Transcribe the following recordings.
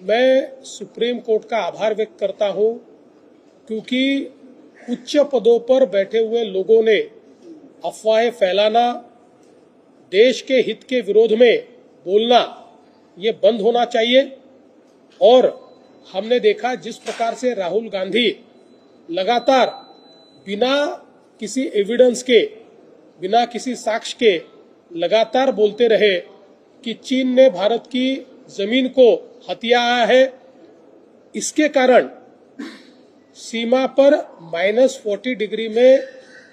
मैं supreme court का आभार व्यक्त करता हूं, क्योंकि उच्च पदों पर बैठे हुए लोगों ने अफवाहें फैलाना, देश के हित के विरोध में बोलना, ये बंद होना चाहिए। और हमने देखा जिस प्रकार से राहुल गांधी लगातार बिना किसी एविडेंस के, बिना किसी साक्ष्य के लगातार बोलते रहे कि चीन ने भारत की जमीन को हथिया है। इसके कारण सीमा पर -40 डिग्री में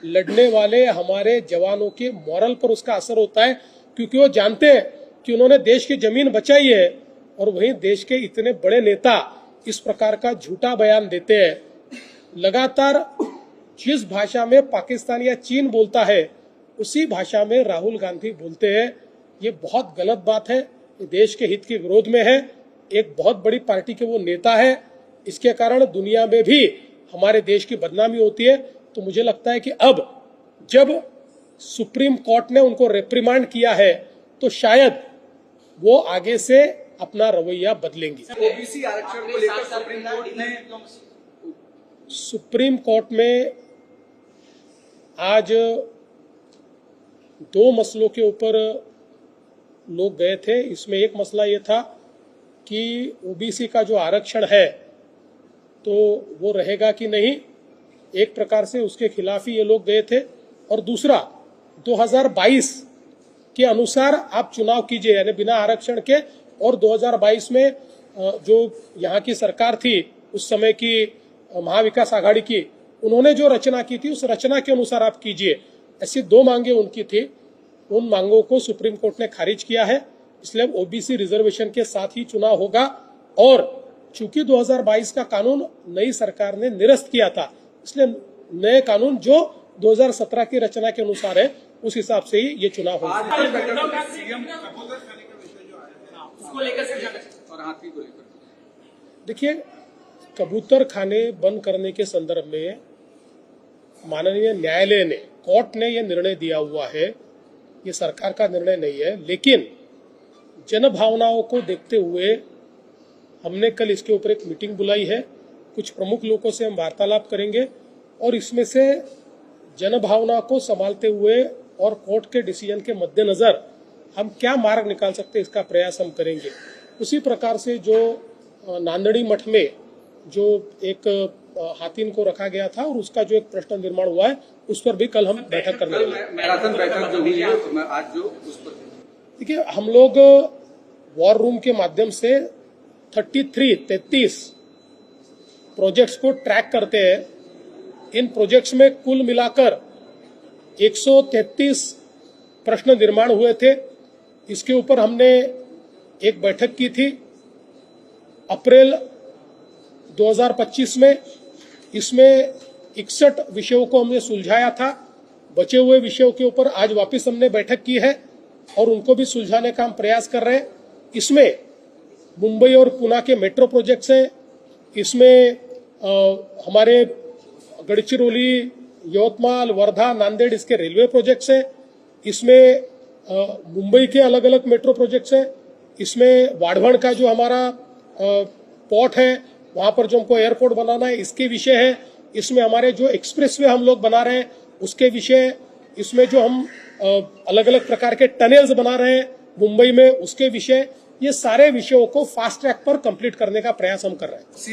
लड़ने वाले हमारे जवानों के मोरल पर उसका असर होता है, क्योंकि वो जानते हैं कि उन्होंने देश की जमीन बचाई है। और वहीं देश के इतने बड़े नेता इस प्रकार का झूठा बयान देते हैं। लगातार जिस भाषा में पाकिस्तान या चीन बोलता है, उसी भाषा में राहुल गांधी बोलते हैं। ये बहुत गलत बात है, ये देश के हित के विरोध में है। एक बहुत बड़ी पार्टी के वो नेता है, इसके कारण दुनिया में भी हमारे देश की बदनामी होती है। तो मुझे लगता है कि अब जब सुप्रीम कोर्ट ने उनको रिप्रिमांड किया है, तो शायद वो आगे से अपना रवैया बदलेंगे। ओबीसी आरक्षण को लेकर सुप्रीम कोर्ट में आज 2 मसलों के ऊपर लोग गए थे। इसमें एक मसला ये था कि ओबीसी का जो आरक्षण है तो वो रहेगा कि नहीं, एक प्रकार से उसके खिलाफ ही ये लोग गए थे। और दूसरा, 2022 के अनुसार आप चुनाव कीजिए, यानी बिना आरक्षण के। और 2022 में जो यहाँ की सरकार थी उस समय की महाविकास आघाड़ी की, उन्होंने जो रचना की थी उस रचना के अनुसार आप कीजिए। ऐसी 2 मांगे उनकी थी। उन मांगों को सुप्रीम कोर्ट ने खारिज किया है। इसलिए ओबीसी रिजर्वेशन के साथ ही चुनाव होगा। और चूंकि 2022 का कानून नई सरकार ने निरस्त किया था, इसलिए नए कानून जो 2017 की रचना के अनुसार है, उस हिसाब से ही ये चुनाव होगा। देखिए, कबूतर खाने बंद करने के संदर्भ में माननीय न्यायालय ने, कोर्ट ने यह निर्णय दिया हुआ है, ये सरकार का निर्णय नहीं है। लेकिन जन भावनाओं को देखते हुए हमने कल इसके ऊपर एक मीटिंग बुलाई है। कुछ प्रमुख लोगों से हम वार्तालाप करेंगे और इसमें से जन भावना को संभालते हुए और कोर्ट के डिसीजन के मद्देनजर हम क्या मार्ग निकाल सकते हैं, इसका प्रयास हम करेंगे। उसी प्रकार से जो नांदड़ी मठ में जो एक हाथीन को रखा गया था और उसका जो एक प्रश्न निर्माण हुआ है, उस पर भी कल हम बैठक करने वाले हैं। मैराथन बैठक जो हुई है आज, जो उस पर देखिए, हम लोग वॉर रूम के माध्यम से 33 प्रोजेक्ट्स को ट्रैक करते हैं। इन प्रोजेक्ट्स में कुल मिलाकर 133 प्रश्न निर्माण हुए थे। इसके ऊपर हमने एक बैठक की थी अप्रैल 2025 में। इसमें 61 विषयों को हमने सुलझाया था। बचे हुए विषयों के ऊपर आज वापस हमने बैठक की है और उनको भी सुलझाने का हम प्रयास कर रहे हैं। इसमें मुंबई और पुणे के मेट्रो प्रोजेक्ट्स हैं, इसमें हमारे गढ़चिरौली, यवतमाल, वर्धा, नांदेड़ इसके रेलवे प्रोजेक्ट्स हैं, इसमें मुंबई के अलग अलग मेट्रो प्रोजेक्ट्स हैं, इसमें वाढ़वण का जो हमारा पोर्ट है वहां पर जो हमको एयरपोर्ट बनाना है इसके विषय है, इसमें हमारे जो एक्सप्रेसवे हम लोग बना रहे हैं उसके विषय, इसमें जो हम अलग अलग प्रकार के टनल्स बना रहे हैं मुंबई में उसके विषय, ये सारे विषयों को फास्ट ट्रैक पर कंप्लीट करने का प्रयास हम कर रहे हैं।